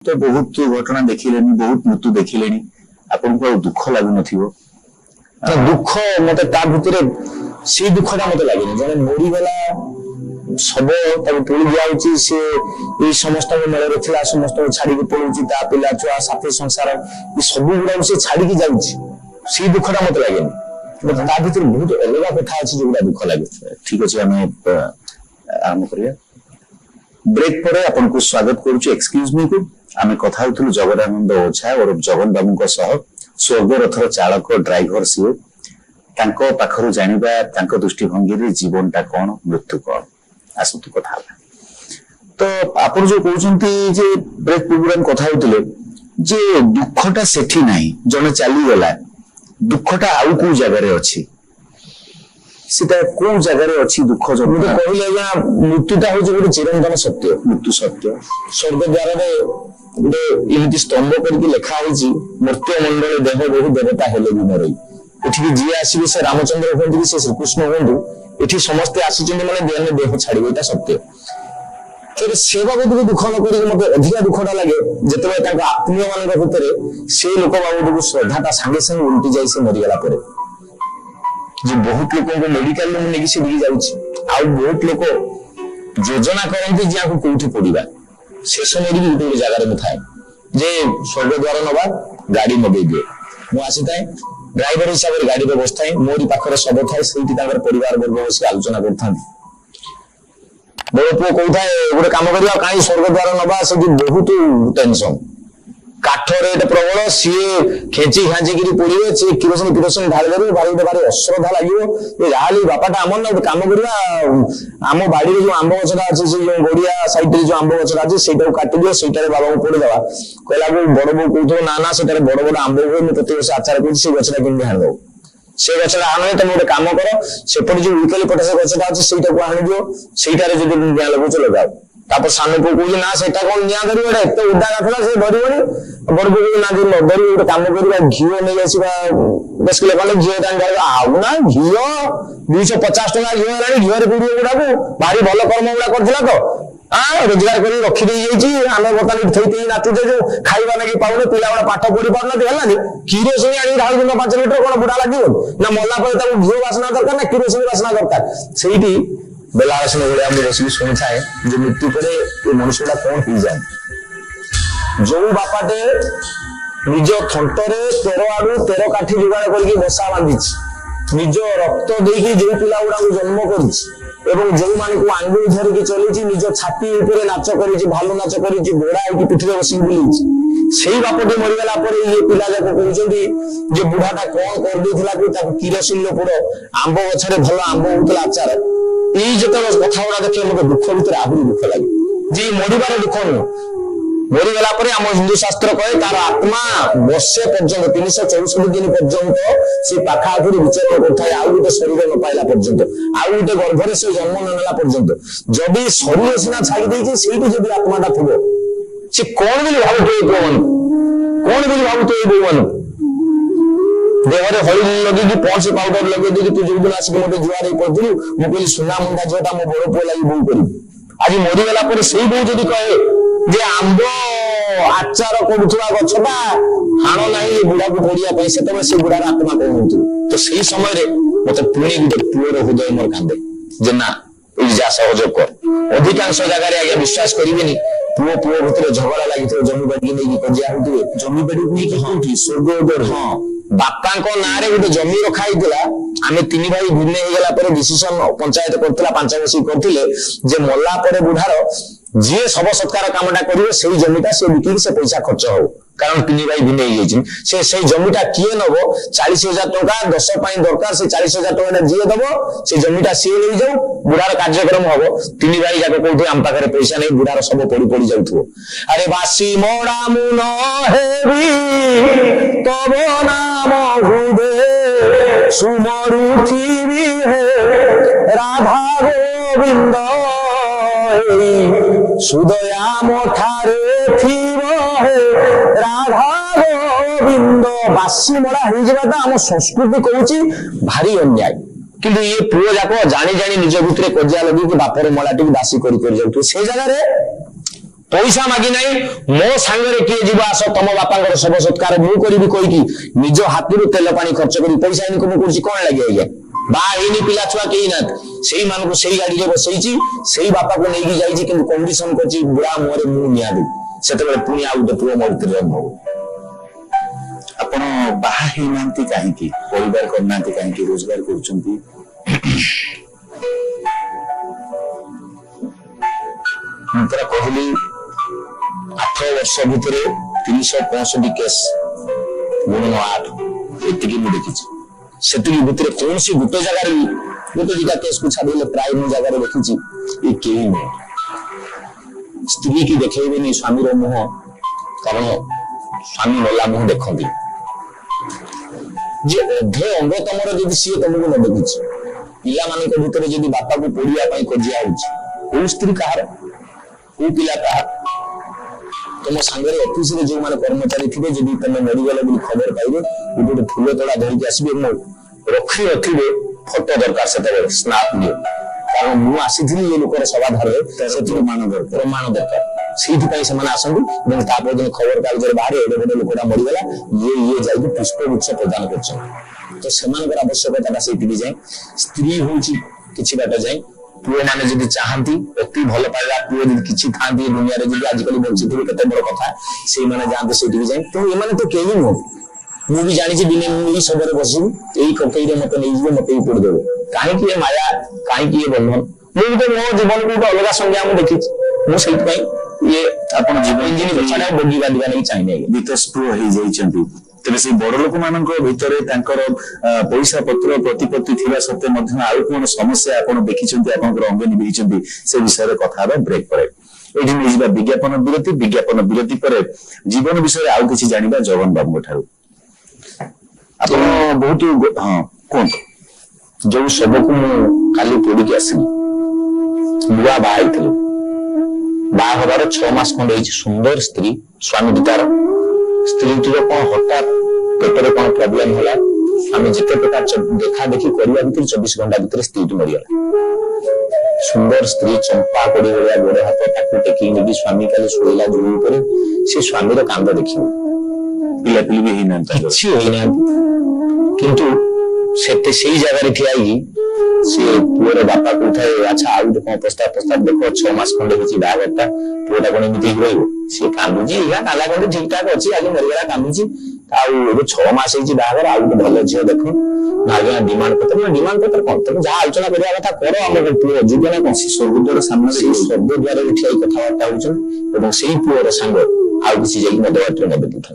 तो बहुत घटना देखिले बहुत मृत्यु देखिले आपको दुख लगुन दुख मत से दुखटा मत लगे जन मरीगला सब पड़ी दिया सी समस्त मेल था समस्त छाड़ी पड़ू पिला छुआ साथी संसार ये सब गुड़ा से छाड़ी जाऊँगी दुखटा मत लगे भर बहुत अलग कथा अच्छे जो दुख लगे। ठीक अच्छे आम आरंभ कर ब्रेक पर आपको स्वागत करुचे एक्सक्यूज मी को आम कथा होलु जगदानंद ओझा और जगन बाबू स्वर्ग रथर चालक ड्राइवर सीओ पाखर जाना दृष्टिभंगी जीवनटा कौन मृत्यु कौन आसतु कथा तो आप जो कहते ब्रेक पूर्व कथा होते दुखटा सेठी नहीं जने चलीगला दुखटा आउ कौ जगार अच्छी सीता कौ जगार अच्छी दुख जो कहले मृत्युटा हूँ गोटे चिरंतन सत्य मृत्यु सत्य स्वर्ग द्वार गोटे एमती स्तंभ करके लिखाई मृत्यु मंडल देह बहु देवता हेले भी न रही एठी जी आसवे से रामचंद्र हूँ कि से श्रीकृष्ण हूँ एठी समस्ते आसी मैंने देह छाड़े यहाँ सत्य फिर से बाबद दुख न कर मत अधिका दुखटा लगे जिते आत्मीय मान भितर से लोक बाबद श्रद्धाटा सांगे सांगे उल्टी जाए से मरीगला जो बहुत लोक मेडिकल नहीं से जाऊँ बहुत लोक योजना करते जहाँ कौटी पड़ा शेष मेरी गोटे गोटे जगार थाए जे स्वर्ग द्वार नवा गाड़ी मगे दिए मुझे आसी थाए ड्राइवर हिसाब से गाड़ी बसता मोरी पाखर सब थाए से परिवार वर्ग बस आलोचना करता बड़ पुओ कौ थाए गोटे कम कर कहीं स्वर्ग द्वार नवा से बहुत टेंशन काठ रेट प्रबल सी खेची खाचिकी पड़े सी किरोसिन किरोसिन ढाली देवे भारी भारी अश्रद्धा लगे जहाँ बापाटा आम ना गोटे कम करवा आम बाड़ी जो आंब गछटा अच्छे से जो गड़िया साइड जो आंब गछटा अच्छे से काटिदियो से बाबा को पड़ेदेवा कहला बड़ बो कौथ ना ना से बड़ बड़ आंब हुए मुझे प्रति वर्ष आचार कर गछटा कि हाणिदेव से गछटा आने तुम गोटे कम कर सेपटे जो यूकेलिप्टस गछटा अच्छे से हाणिदियो सेटारे जो निआं लगुच लगाओ तापर सान पु कह ना से कौन निआ कर एत उदा गाथला से धरबनी बड़ पु ना जो न धर गोटे कम कर घी नहीं आसवा 10 किलो खंडे घी आउ ना घी 250 टका घी है घीरे पीड़े गुड़ा को भारी भल कर्म गुड़ा करता तो रोजगार कर रखी आम बर्तमान थी नाचुचे जो खाଇବା लगे पाऊने पिला गुड़ा पाठ पढ़ी पारना है किरोसिन आनी ढाल 5 लिटर कौन बुढ़ा लगे ना मल्ला पर घी बासना दरकार ना किरोसिन बासना दरकार से बेलासन भाई बस शुणी थाए जो मृत्यु पर मनुष्यटा कौन हो जाए जो बापाटे निज थंटरे 13 आड़ू 13 काठी जुगाड़ करके बसा बांधी निज रक्त देकी जो पिला गुड़ा जन्म कर जो मान को आंगुली धरिकी चली निज छाती ऊपर नाच कर भालू नाच कर घोड़ा होगी पिठे बस बुली से बापटे मरीगला ये पिला जाक कहते बुढ़ाटा कौन कर किरोसिन पोड़ आंब गछरे भल आंब होता आचार ये जो कथा गुड़ा देखे मतलब दुख भर आहरी दुख लगे जे मरबार दुख नुह मरीगला आम हिंदू शास्त्र कहे तार आत्मा वर्षे पर्यंत 364 दिन पर्यंत से पाखापाखि विचरण करता आउ गोटे शरीर न पाइला पर्यंत आउ गोटे गर्भरे से जन्म ननेला पर्यंत जदि शरीर सीना छाड़ी से आत्माटा थो सी कौन बोली भावुए पुओ मान कौन बोली भावुए बो मान देहरे हली लगे पंच पाउडर लगे तू जो दिन आसिक मत जुआर पड़ू मुझे सुना मुंडा झीटा मो बड़ पुओ लगी बो कर आज मरीगला से बो जदि कहे जे आंब आचार करुवा गछटा हाण ना बुढ़ा को पड़िया से बुढ़ार आत्मा कौन हो तो से समय मत पुणी गोटे पुओर हृदय मोर कांदे जे ना जा सहयोग कर अधिकांश जगह आगे विश्वास करेनि पुओ पुओ भितर झगड़ा लगी जमी बाड़ी नहीं कजिया होते जमी बाड़ी स्वर्ग हाँ बापा ना गोटे जमी रखाई आम 3 भाई भिन्न होगला डिसीजन पंचायत करता 5 वर्ष करते मल्ला बुढ़ार जी सब सत्कार कामटा करेंगे से जमीटा से बिक्री से पैसा खर्च हो कारण 3 भाई भिन्न से जमीटा किए नब 40,000 टका 10 दरकार से 40,000 टका जी दब से जमीटा सी ले जाऊ बुढ़ार कार्यक्रम हम 3 भाई जाक कौटे आम पाखे पैसा नहीं बुढ़ार सब पड़ी पड़ी जाऊ अरे बासी मोड़ा मुन हेबी तब नाम हृदय सुमरुथिबी हे राधा गोविंद सुदया मठारे थीब हे राधा गोविंद बासी मड़ा हो आम संस्कृति कहूँ भारी अन्याय किंतु ये पुओ जाक जानी जानी निज भितर कजिया लगे बापर मलाटी बासी कर जगह पैसा मागी नहीं मो सांगरे किए जीव आस तुम बापा शव सत्कार मु करी कहीकि निज हाथ तेल पानी खर्च कर पैसा इनकम कर कौन लगे आज्ञा बाहनी पिला छुआ कहीं ना से मानक से गाड़ी में बसई बापा को लेकिन जाइए कि कंडीशन कर बुढ़ा मुहर मु निया देवी से पुणी आ गए पुओ मृत्युजन्म हो ଆପଣ ବାହା ହେଇନାହାନ୍ତି କାହିଁକି ପରିବାର କରିନାହାନ୍ତି କାହିଁକି ରୋଜଗାର କରୁଛନ୍ତି ମୁଁ ତରା କହିଲି 8 ବର୍ଷ ଭିତରେ 365 କେସ୍ ଗୁଣ 8 ଏତିକି ମୁଁ ଦେଖିଛି ସେତିକି ଭିତରେ କୌଣସି ଗୋଟେ ଜାଗାରେ ଗୋଟେ ଦିଟା କେସ୍ କୁ ଛାଡ଼ିଲେ ପ୍ରାୟ ମୁଁ ଜାଗାରେ ଦେଖିଛି ଏ କେହି ନୁହେଁ ସ୍ତ୍ରୀ କି ଦେଖେଇବେନି ସ୍ୱାମୀର ମୁହଁ କାରଣ ସ୍ୱାମୀ ମଲା ମୁହଁ ଦେଖନ୍ତି जे अधे अंग तमर जदि सी तुमको न देखुच पिला मान भीतर जदि बापा को पढ़िया खोजिया हो स्त्री कहार को पिला कहार तुम सांगे ऑफिस रे जो माने कर्मचारी थे जदि तुम मरीगल बोली खबर पाइबे गोटे फूल तोड़ा धरिक आसबे मो रखी रखिबे फोटो दरकार से स्नाप दियो कारण मु आसीथि ये लोकर सभाधार से प्रमाण दरकार ସେଇଥିପାଇଁ ସେମାନେ ଆସନ୍ତି ଏବଂ ତାପରେ ଦିନ ଖବର କାଗଜରେ ବାହାରେ ଏଡେ ବଡ ଲୋକଟା ମରିଗଲା ଇଏ ଯାଇକି ପୁଷ୍ପଗୁଚ୍ଛ ପ୍ରଦାନ କରୁଛନ୍ତି ତ ସେମାନଙ୍କର ଆବଶ୍ୟକତାଟା ସେଇଠିକି ଯାଏ ସ୍ତ୍ରୀ ହଉଛି କିଛି ବାଟ ଯାଏ ପୁଅ ମାନେ ଯଦି ଚାହାନ୍ତି ଅତି ଭଲ ପାଇବା ପୁଅ ଯଦି କିଛି ଥାନ୍ତି ଦୁନିଆରେ ଯଦି ଆଜିକାଲି ବଞ୍ଚିଥିବେ କେତେ ବଡ କଥା ସେଇମାନେ ଯାଆନ୍ତି ସେଇଠିକି ଯାଏ ତ ଏମାନେ ତ କେହି ନୁହନ୍ତି ମୁଁ ବି ଜାଣିଛି ଦିନେ ମୁଁ ଏଇ ସମୟରେ ବସିବି ଏଇ କକେଇରେ ମତେ ନେଇଯିବେ ମତେ ବି ପୋଡ଼ିଦେବେ କାହିଁକି ଏ ମାୟା କାହିଁକି ଏ ବନ୍ଧନ ମୁଁ ତ ମୋ ଜୀବନକୁ ଗୋଟେ ଅଲଗା ସଂଜ୍ଞା ମୁଁ ଦେଖିଛି ମୁଁ ସେଇଥିପାଇଁ ये आपण जीवन छाड़ा बोगी बांधिबा नहीं चाहिए वितस्पृह हो जाइछंती तेरे से बड़ लोक मानक भितर तांकर पैसा पत्र प्रतिपत्ति थिबा सत्ते मध्य आउ कोन समस्या आपण देखिछंती आपनकर अंग निभिछंती से विषय कथा बा ब्रेक परे एठी नै जिबा विज्ञापन विरति परे जीवन विषय आउ किछि जानिबा जगन बाबू ठारू आपण बहुत हां कोन जो सब को काली पोडी के आसी बुआ बाई थले बाहर 6 मास खंड सुंदर स्त्री स्वामी तार स्त्री कौन हठात पेटरे कौन प्रोब्लेम होला आम जिते प्रकार देखा देखी करवा भर 24 घंटा भर स्त्री मरीगला सुंदर स्त्री चंपा कोड़ी भलिया गोड़ हाथ ताकू टेकी नेकी स्वामी काली शोला जोड़ी पर से स्वामी कांद देखियो पिला पिली भी हिना किछि होइना किंतु सेते सेही जगह ठियाई से पुअर बापा को उठाए अच्छा आउ कौन प्रस्ताव देखो 6 मास खंडे होची बागरटा पुअटा कोन एमिति रहइबो से कांदुजी या काला कोन ठीक ठाक अछि आगे मरिगला कांदुजी आउ एबे 6 मास होची बागर आउ भलो झियो देखो नागिया डिमांड पत्र कोन तमे जा आलोचना करिया कथा करो हम पुअ जीवन कोन स्वर्गद्वार सामने स्वर्गद्वार उठाई कथा वार्ता होचन एवं सेही पुअर संग आउ किछि जेकी मदवाटर नेबे